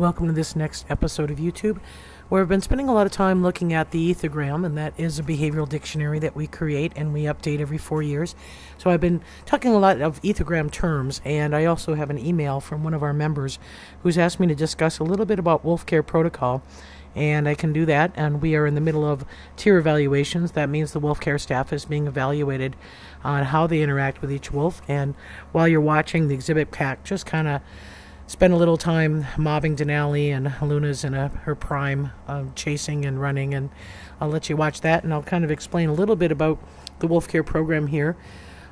Welcome to this next episode of YouTube, where I've been spending a lot of time looking at the Ethogram, and that is a behavioral dictionary that we create and we update every 4 years. So I've been talking a lot of Ethogram terms, and I also have an email from one of our members who's asked me to discuss a little bit about Wolf Care Protocol, and I can do that. And we are in the middle of tier evaluations. That means the Wolf Care staff is being evaluated on how they interact with each wolf. And while you're watching the exhibit pack, just kind of spend a little time mobbing Denali, and Luna's in her prime, chasing and running, and I'll let you watch that, and I'll kind of explain a little bit about the Wolf Care program here.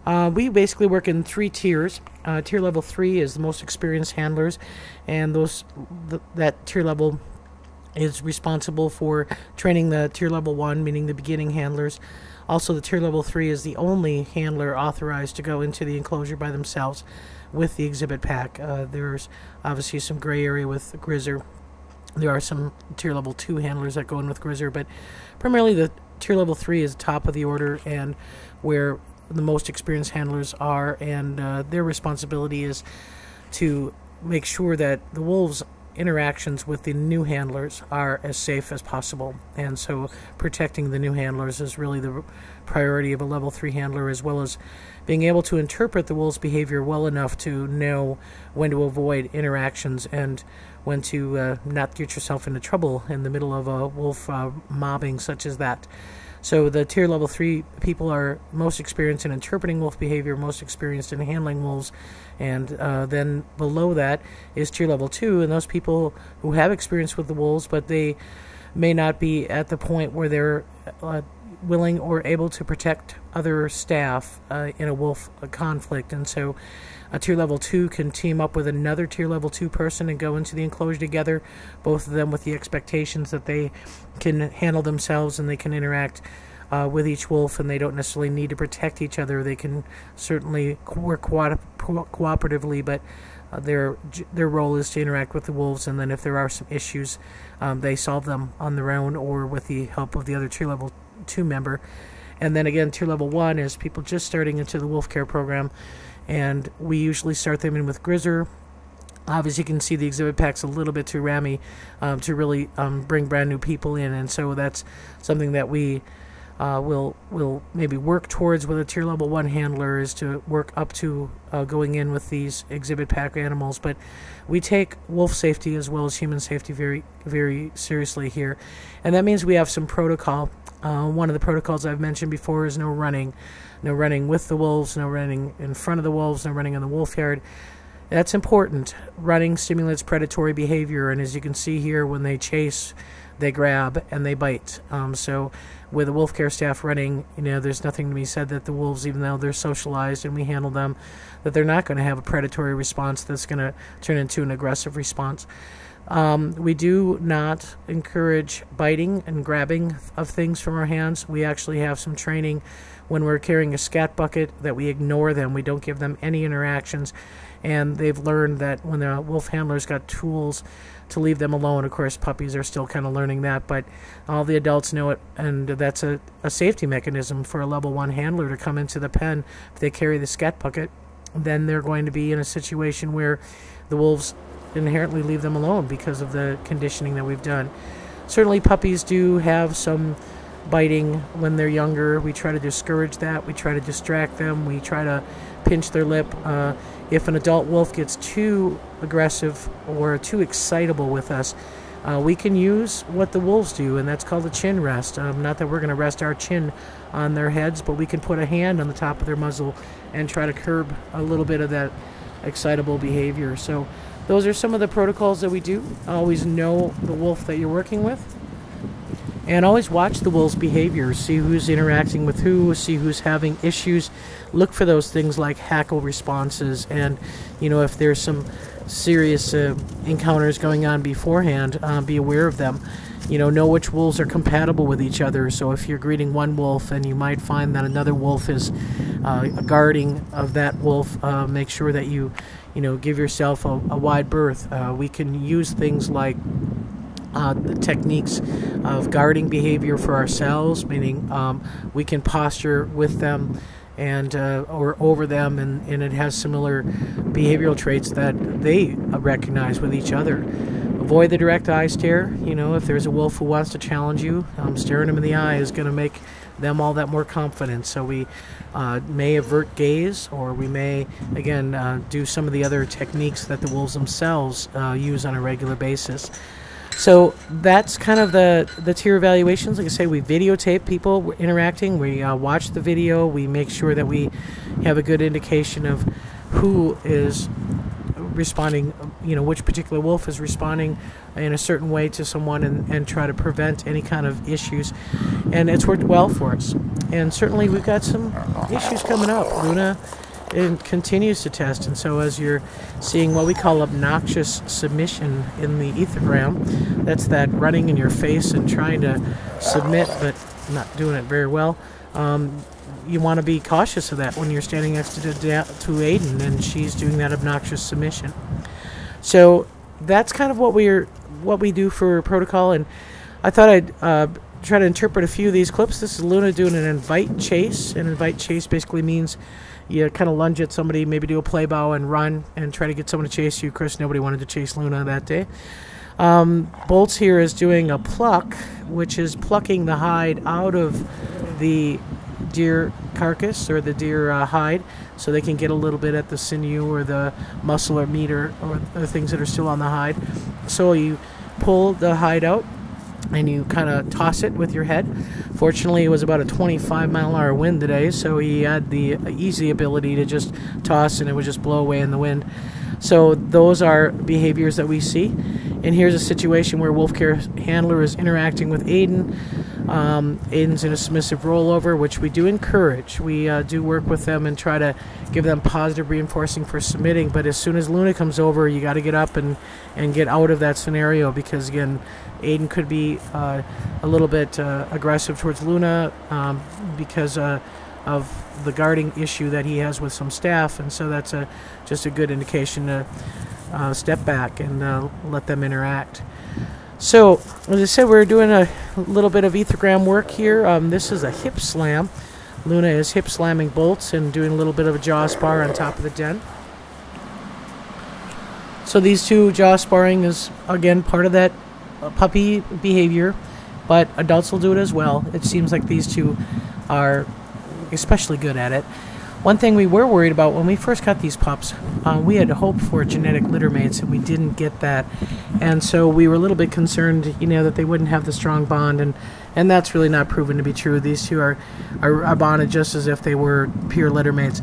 We basically work in 3 tiers. Tier level 3 is the most experienced handlers, and that tier level is responsible for training the tier level 1, meaning the beginning handlers. Also, the tier level 3 is the only handler authorized to go into the enclosure by themselves with the exhibit pack. There's obviously some gray area with Grizzer. There are some tier level 2 handlers that go in with Grizzer, but primarily the tier level 3 is top of the order and where the most experienced handlers are, and their responsibility is to make sure that the wolves' interactions with the new handlers are as safe as possible. And so protecting the new handlers is really the priority of a level 3 handler, as well as being able to interpret the wolf's behavior well enough to know when to avoid interactions and when to not get yourself into trouble in the middle of a wolf mobbing such as that. So the tier level 3 people are most experienced in interpreting wolf behavior, most experienced in handling wolves, and then below that is tier level 2, and those people who have experience with the wolves, but they may not be at the point where they're willing or able to protect other staff in a wolf conflict. And so a tier level 2 can team up with another tier level 2 person and go into the enclosure together, both of them with the expectations that they can handle themselves and they can interact with each wolf, and they don't necessarily need to protect each other. They can certainly work cooperatively, but their role is to interact with the wolves, and then if there are some issues, they solve them on their own or with the help of the other tier level 2 member. And then again, tier level 1 is people just starting into the Wolf Care program, and we usually start them in with Grizzer. Obviously, you can see the exhibit pack's a little bit too rammy to really bring brand new people in, and so that's something that we will maybe work towards with a tier level 1 handler, is to work up to going in with these exhibit pack animals. But we take wolf safety as well as human safety very, very seriously here, and that means we have some protocol. One of the protocols I've mentioned before is no running with the wolves, no running in front of the wolves, no running in the wolf yard. That's important. Running stimulates predatory behavior, and as you can see here, when they chase, they grab and they bite. So with the Wolf Care staff running, there's nothing to be said that the wolves, even though they're socialized and we handle them, that they're not going to have a predatory response that's going to turn into an aggressive response. We do not encourage biting and grabbing of things from our hands. We actually have some training when we're carrying a scat bucket that we ignore them. We don't give them any interactions, and they've learned that when the wolf handler's got tools to leave them alone. Of course, puppies are still kind of learning that, but all the adults know it, and that's a safety mechanism for a level 1 handler to come into the pen. If they carry the scat bucket, then they're going to be in a situation where the wolves inherently leave them alone because of the conditioning that we've done. Certainly puppies do have some biting when they're younger. We try to discourage that. We try to distract them. We try to pinch their lip. If an adult wolf gets too aggressive or too excitable with us, we can use what the wolves do, and that's called a chin rest. Not that we're going to rest our chin on their heads, but we can put a hand on the top of their muzzle and try to curb a little bit of that excitable behavior. So those are some of the protocols that we do. Always know the wolf that you're working with, and always watch the wolf's behavior. See who's interacting with who, see who's having issues. Look for those things like hackle responses, and if there's some serious encounters going on beforehand, be aware of them. Know which wolves are compatible with each other. So if you're greeting one wolf and you might find that another wolf is guarding of that wolf, make sure that you give yourself a wide berth. We can use things like the techniques of guarding behavior for ourselves, meaning we can posture with them and or over them, and it has similar behavioral traits that they recognize with each other. avoid the direct eye stare. You know, if there's a wolf who wants to challenge you, staring them in the eye is going to make them all that more confident. So we may avert gaze, or we may, again, do some of the other techniques that the wolves themselves use on a regular basis. So that's kind of the tier evaluations. Like I say, we videotape people interacting. We watch the video. We make sure that we have a good indication of who is responding, you know, which particular wolf is responding in a certain way to someone, and try to prevent any kind of issues. And it's worked well for us. And certainly we've got some issues coming up. Luna continues to test, and so as you're seeing what we call obnoxious submission in the ethogram, that's that running in your face and trying to submit but not doing it very well. You want to be cautious of that when you're standing next to Aiden and she's doing that obnoxious submission. So that's kind of what we do for protocol, and I thought I'd try to interpret a few of these clips. This is Luna doing an invite chase. An invite chase basically means you kind of lunge at somebody, maybe do a play bow and run and try to get someone to chase you. Of course, nobody wanted to chase Luna that day. Bolts here is doing a pluck, which is plucking the hide out of the deer carcass or the deer hide, so they can get a little bit at the sinew or the muscle or meat or the things that are still on the hide. So you pull the hide out and you kind of toss it with your head. Fortunately, it was about a 25-mile-an-hour wind today, so he had the easy ability to just toss and it would just blow away in the wind. So those are behaviors that we see. And here's a situation where Wolf Care Handler is interacting with Aiden. Aiden's in a submissive rollover, which we do encourage. We do work with them and try to give them positive reinforcing for submitting. But as soon as Luna comes over, you got to get up and get out of that scenario, because, again, Aiden could be a little bit aggressive towards Luna because of the guarding issue that he has with some staff, and so that's just a good indication to step back and let them interact. So, as I said, we're doing a little bit of ethogram work here. This is a hip slam. Luna is hip slamming bolts and doing a little bit of a jaw spar on top of the den. So these two, jaw sparring is, again, part of that puppy behavior, but adults will do it as well. It seems like these two are especially good at it. One thing we were worried about when we first got these pups, we had hoped for genetic litter mates, and we didn't get that. And so we were a little bit concerned, you know, that they wouldn't have the strong bond, and that's really not proven to be true. These two are bonded just as if they were pure litter mates.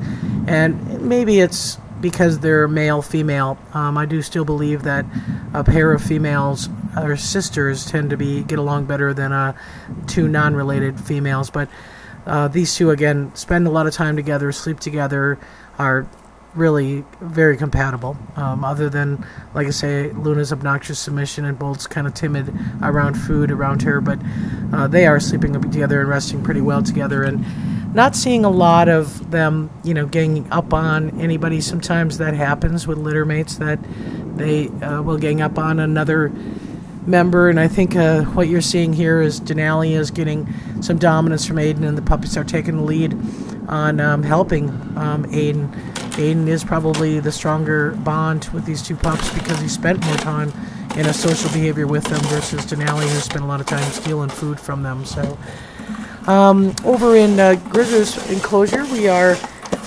And maybe it's because they're male-female. I do still believe that a pair of females or sisters tend to get along better than two non-related females, but these two, again, spend a lot of time together, sleep together, are really very compatible. Other than, like I say, Luna's obnoxious submission and Bolt's kind of timid around food around her, but they are sleeping together and resting pretty well together, and not seeing a lot of them, you know, ganging up on anybody. Sometimes that happens with litter mates, that they will gang up on another member, and I think what you're seeing here is Denali is getting some dominance from Aiden, and the puppies are taking the lead on helping Aiden. Aiden is probably the stronger bond with these two pups because he spent more time in a social behavior with them versus Denali, who spent a lot of time stealing food from them. So over in Grizzer's enclosure, we are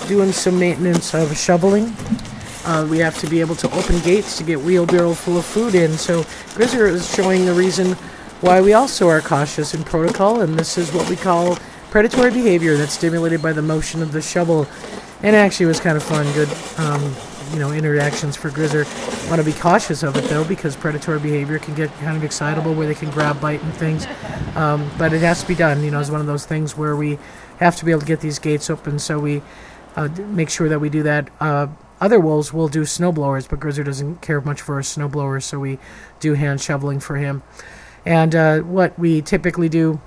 doing some maintenance of shoveling. We have to be able to open gates to get wheelbarrow full of food in. So Grizzer is showing the reason why we also are cautious in protocol, and this is what we call predatory behavior that's stimulated by the motion of the shovel. And actually it was kind of fun, good interactions for Grizzer. Want to be cautious of it, though, because predatory behavior can get kind of excitable where they can grab, bite, and things. But it has to be done. You know, it's one of those things where we have to be able to get these gates open, so we make sure that we do that. Other wolves will do snow blowers, but Grizzer doesn't care much for a snow blower, so we do hand shoveling for him. And what we typically do,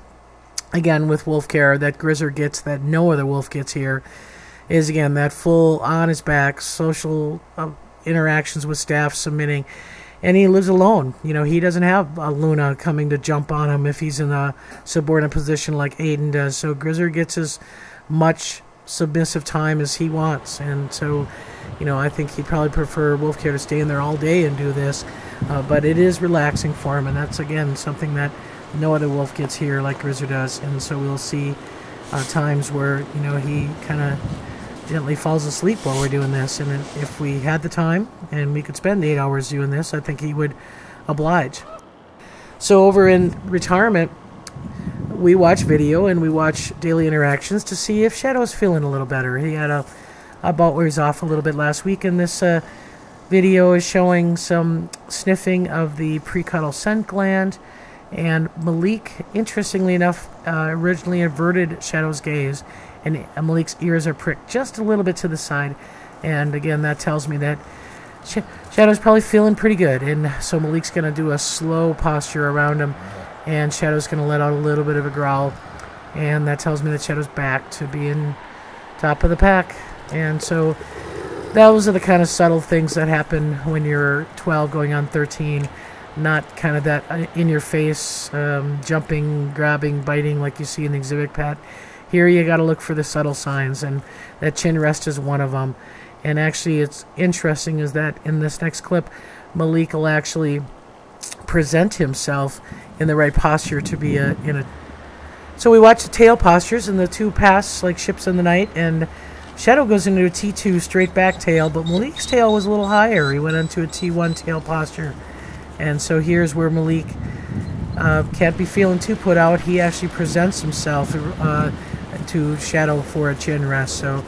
again, with wolf care that Grizzer gets that no other wolf gets here, is, again, that full on his back social interactions with staff, submitting, and he lives alone. You know, he doesn't have a Luna coming to jump on him if he's in a subordinate position like Aiden does. So Grizzer gets as much submissive time as he wants. And so, you know, I think he'd probably prefer Wolfcare to stay in there all day and do this. But it is relaxing for him, and that's, again, something that no other wolf gets here like Grizzer does. And so we'll see times where, you know, he kind of gently falls asleep while we're doing this. And if we had the time and we could spend 8 hours doing this, I think he would oblige. So over in retirement, we watch video and we watch daily interactions to see if Shadow's feeling a little better. He had a bout where he's off a little bit last week, and this video is showing some sniffing of the precuddle scent gland. And Malik, interestingly enough, originally averted Shadow's gaze, and Malik's ears are pricked just a little bit to the side. And again, that tells me that Shadow's probably feeling pretty good. And so Malik's going to do a slow posture around him, and Shadow's going to let out a little bit of a growl. And that tells me that Shadow's back to being top of the pack. And so those are the kind of subtle things that happen when you're 12 going on 13. Not kind of that in-your-face, jumping, grabbing, biting like you see in the exhibit, Pat. Here you got to look for the subtle signs, and that chin rest is one of them. And actually, it's interesting is that in this next clip, Malik will actually present himself in the right posture to be in a. So we watch the tail postures, and the two pass like ships in the night, and Shadow goes into a T2 straight back tail, but Malik's tail was a little higher. He went into a T1 tail posture. And so here's where Malik can't be feeling too put out. He actually presents himself to Shadow for a chin rest. So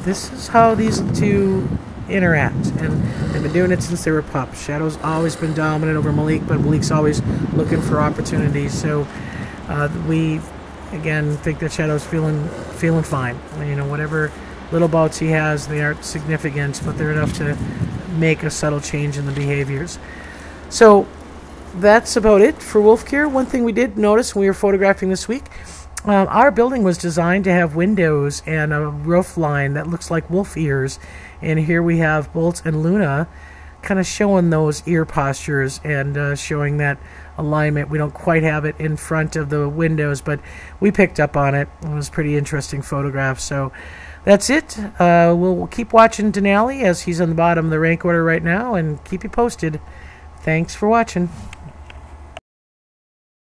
this is how these two interact. And they've been doing it since they were pups. Shadow's always been dominant over Malik, but Malik's always looking for opportunities. So we, again, think that Shadow's feeling fine. You know, whatever little bouts he has, they aren't significant, but they're enough to make a subtle change in the behaviors. So that's about it for Wolfcare. One thing we did notice when we were photographing this week, our building was designed to have windows and a roof line that looks like wolf ears. And here we have Bolt and Luna kind of showing those ear postures and showing that alignment. We don't quite have it in front of the windows, but we picked up on it. It was a pretty interesting photograph. So that's it. We'll keep watching Denali as he's on the bottom of the rank order right now and keep you posted. Thanks for watching.